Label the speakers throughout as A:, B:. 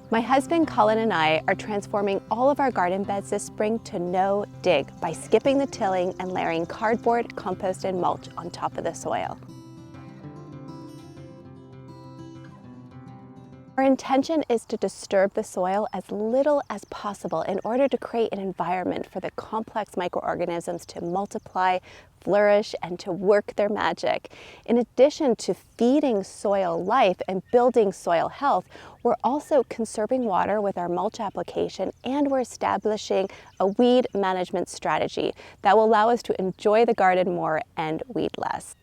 A: My husband Colin and I are transforming all of our garden beds this spring to no dig by skipping the tilling and layering cardboard, compost, and mulch on top of the soil. Our intention is to disturb the soil as little as possible in order to create an environment for the complex microorganisms to multiply, flourish, and to work their magic. In addition to feeding soil life and building soil health, we're also conserving water with our mulch application, and we're establishing a weed management strategy that will allow us to enjoy the garden more and weed less.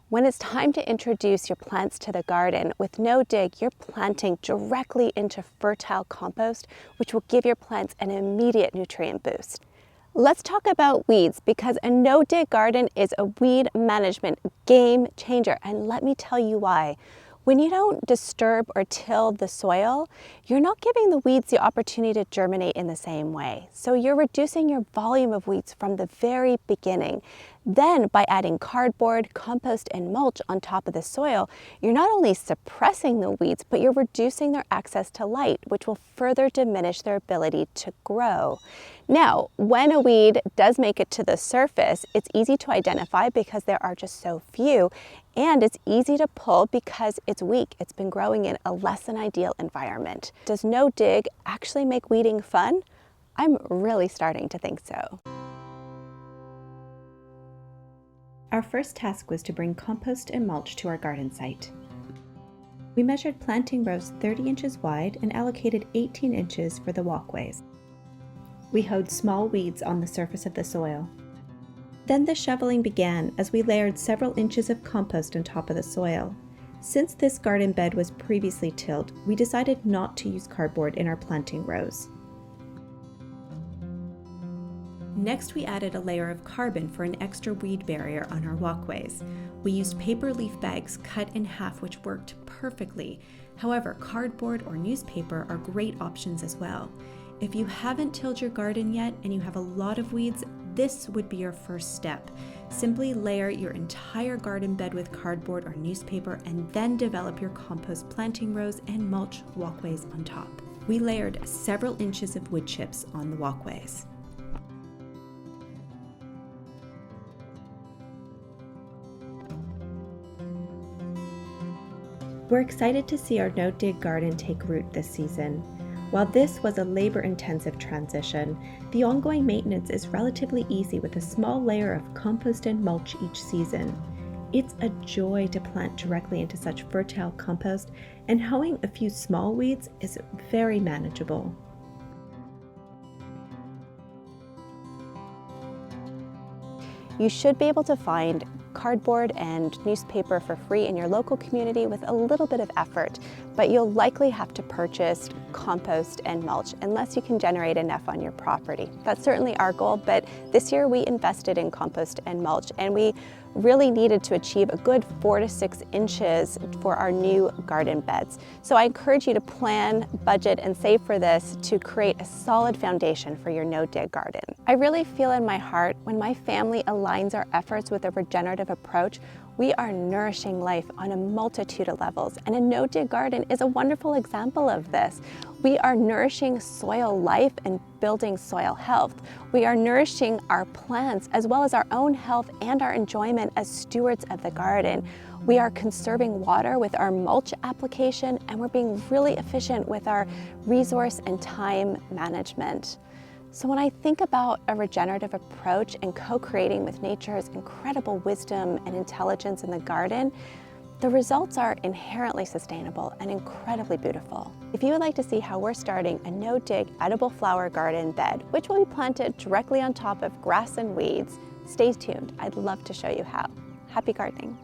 A: When it's time to introduce your plants to the garden, with no dig, you're planting directly into fertile compost, which will give your plants an immediate nutrient boost. Let's talk about weeds, because a no-dig garden is a weed management game changer, and let me tell you why. When you don't disturb or till the soil, you're not giving the weeds the opportunity to germinate in the same way. So you're reducing your volume of weeds from the very beginning. Then, by adding cardboard, compost, and mulch on top of the soil, you're not only suppressing the weeds, but you're reducing their access to light, which will further diminish their ability to grow. Now, when a weed does make it to the surface, it's easy to identify because there are just so few, and it's easy to pull because it's weak. It's been growing in a less than ideal environment. Does no dig actually make weeding fun? I'm really starting to think so. Our first task was to bring compost and mulch to our garden site. We measured planting rows 30 inches wide and allocated 18 inches for the walkways. We hoed small weeds on the surface of the soil. Then the shoveling began as we layered several inches of compost on top of the soil. Since this garden bed was previously tilled, we decided not to use cardboard in our planting rows. Next, we added a layer of carbon for an extra weed barrier on our walkways. We used paper leaf bags cut in half, which worked perfectly. However, cardboard or newspaper are great options as well. If you haven't tilled your garden yet and you have a lot of weeds, this would be your first step. Simply layer your entire garden bed with cardboard or newspaper and then develop your compost planting rows and mulch walkways on top. We layered several inches of wood chips on the walkways. We're excited to see our no-dig garden take root this season. While this was a labor-intensive transition, the ongoing maintenance is relatively easy with a small layer of compost and mulch each season. It's a joy to plant directly into such fertile compost, and hoeing a few small weeds is very manageable. You should be able to find cardboard and newspaper for free in your local community with a little bit of effort, but you'll likely have to purchase compost and mulch unless you can generate enough on your property. That's certainly our goal, but this year we invested in compost and mulch, and we really needed to achieve a good 4 to 6 inches for our new garden beds. So I encourage you to plan, budget, and save for this to create a solid foundation for your no-dig garden. I really feel in my heart when my family aligns our efforts with a regenerative approach, we are nourishing life on a multitude of levels, and a no-dig garden is a wonderful example of this. We are nourishing soil life and building soil health. We are nourishing our plants as well as our own health and our enjoyment as stewards of the garden. We are conserving water with our mulch application, and we're being really efficient with our resource and time management. So when I think about a regenerative approach and co-creating with nature's incredible wisdom and intelligence in the garden, the results are inherently sustainable and incredibly beautiful. If you would like to see how we're starting a no-dig edible flower garden bed, which will be planted directly on top of grass and weeds, stay tuned. I'd love to show you how. Happy gardening.